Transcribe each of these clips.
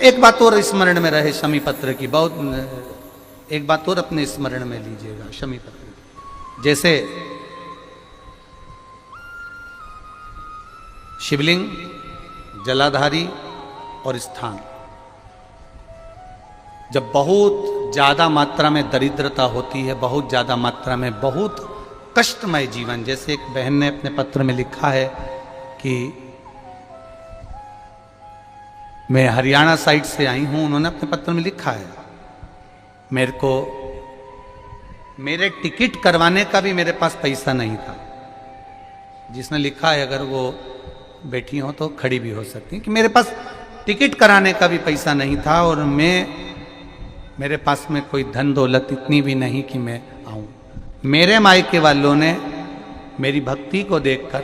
एक बात और स्मरण में रहे शमी पत्र की, बहुत एक बात और अपने स्मरण में लीजिएगा शमी पत्र की। जैसे शिवलिंग, जलाधारी और स्थान, जब बहुत ज्यादा मात्रा में दरिद्रता होती है, बहुत ज्यादा मात्रा में बहुत कष्टमय जीवन, जैसे एक बहन ने अपने पत्र में लिखा है कि मैं हरियाणा साइड से आई हूं, उन्होंने अपने पत्र में लिखा है मेरे को मेरे टिकट करवाने का भी मेरे पास पैसा नहीं था। जिसने लिखा है अगर वो बैठी हो तो खड़ी भी हो सकती है कि मेरे पास टिकट कराने का भी पैसा नहीं था और मेरे पास में कोई धन दौलत इतनी भी नहीं कि मैं आऊं। मेरे मायके वालों ने मेरी भक्ति को देखकर,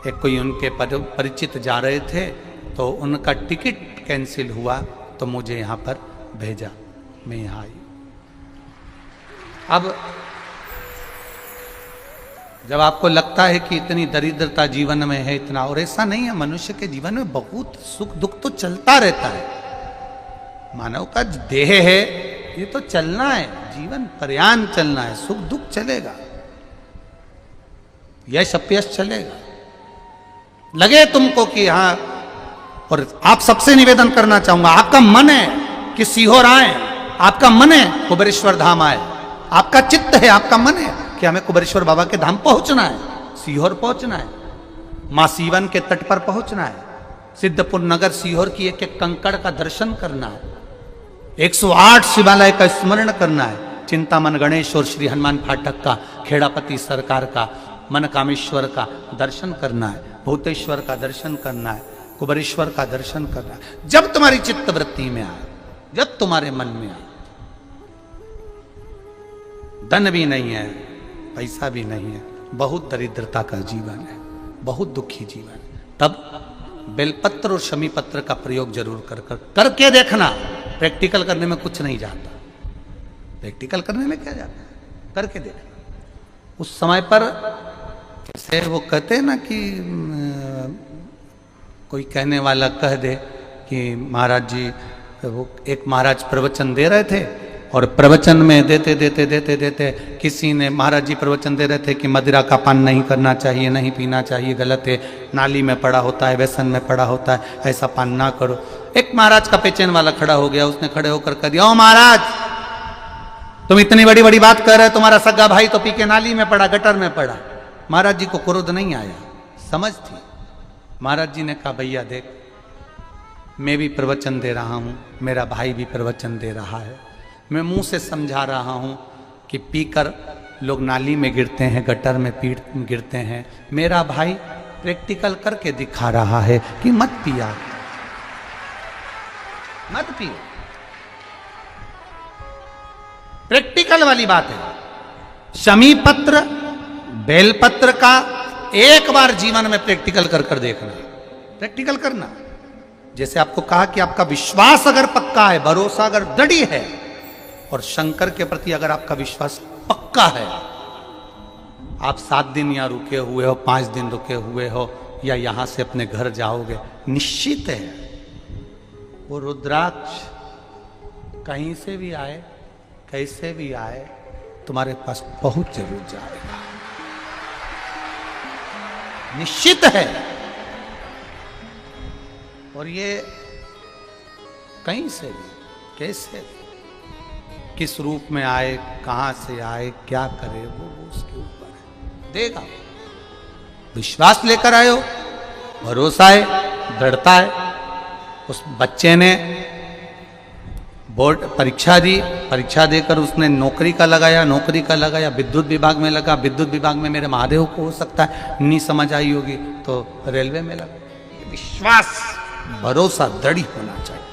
एक कोई उनके परिचित जा रहे थे तो उनका टिकट कैंसिल हुआ तो मुझे यहाँ पर भेजा, मैं यहाँ आई। अब जब आपको लगता है कि इतनी दरिद्रता जीवन में है इतना, और ऐसा नहीं है, मनुष्य के जीवन में बहुत सुख दुख तो चलता रहता है। मानव का देह है, ये तो चलना है, जीवन पर्यान चलना है, सुख दुख चलेगा, यश अपयश चलेगा। लगे तुमको कि हाँ, और आप सबसे निवेदन करना चाहूंगा, आपका मन है कि सीहोर आए, आपका मन है कुबेरेश्वर धाम आए, आपका चित्त है, आपका मन है कि हमें कुबेरेश्वर बाबा के धाम पहुंचना है, सीहोर पहुंचना है, मां सीवन के तट पर पहुंचना है, सिद्धपुर नगर सीहोर की एक एक कंकड़ का दर्शन करना है, 108 शिवालय का स्मरण करना है, चिंतामन गणेश और श्री हनुमान फाटक का, खेड़ापति सरकार का, मनकामेश्वर का दर्शन करना है, भूतेश्वर का दर्शन करना है, कुबेरेश्वर का दर्शन करना है। जब तुम्हारी चित्त वृत्ति में आए, जब तुम्हारे मन में आए, धन भी नहीं है, पैसा भी नहीं है, बहुत दरिद्रता का जीवन है, बहुत दुखी जीवन है, तब बेलपत्र और शमी पत्र का प्रयोग जरूर करके देखना। प्रैक्टिकल करने में कुछ नहीं जाता, प्रैक्टिकल करने में क्या जाता है, करके देखना। उस समय पर जैसे वो कहते हैं ना कि कोई कहने वाला कह दे कि महाराज जी, वो एक महाराज प्रवचन दे रहे थे और प्रवचन में देते देते देते देते किसी ने, महाराज जी प्रवचन दे रहे थे कि मदिरा का पान नहीं करना चाहिए, नहीं पीना चाहिए, गलत है, नाली में पड़ा होता है, व्यसन में पड़ा होता है, ऐसा पान ना करो। एक महाराज का पेचेन वाला खड़ा हो गया, उसने खड़े होकर कह दिया, ओ महाराज तुम इतनी बड़ी बड़ी बात कर रहे हो, तुम्हारा सगा भाई तो पी के नाली में पड़ा, गटर में पड़ा। महाराज जी को क्रोध नहीं आया, समझ थी। महाराज जी ने कहा, भैया देख, मैं भी प्रवचन दे रहा हूं, मेरा भाई भी प्रवचन दे रहा है, मैं मुंह से समझा रहा हूं कि पीकर लोग नाली में गिरते हैं, गटर में गिरते हैं, मेरा भाई प्रैक्टिकल करके दिखा रहा है कि मत पिया, मत पियो। प्रैक्टिकल वाली बात है। शमी पत्र, बेलपत्र का एक बार जीवन में प्रैक्टिकल कर देखना, प्रैक्टिकल करना। जैसे आपको कहा कि आपका विश्वास अगर पक्का है, भरोसा अगर दृढ़ है, और शंकर के प्रति अगर आपका विश्वास पक्का है, आप 7 दिन यहाँ रुके हुए हो, 5 दिन रुके हुए हो, या यहां से अपने घर जाओगे, निश्चित है वो रुद्राक्ष कहीं से भी आए, कैसे भी आए, तुम्हारे पास पहुंच जरूर जाएगा, निश्चित है। और ये कहीं से भी, कैसे भी, किस रूप में आए, कहां से आए, क्या करे, वो उसके ऊपर है, देगा। विश्वास लेकर आए हो, भरोसा है, दृढ़ता है। उस बच्चे ने बोर्ड परीक्षा दी, परीक्षा देकर उसने नौकरी का लगाया, विद्युत विभाग में लगा, विद्युत विभाग में मेरे महादेव को हो सकता है नहीं समझ आई होगी तो रेलवे में लगा। विश्वास, भरोसा दृढ़ होना चाहिए।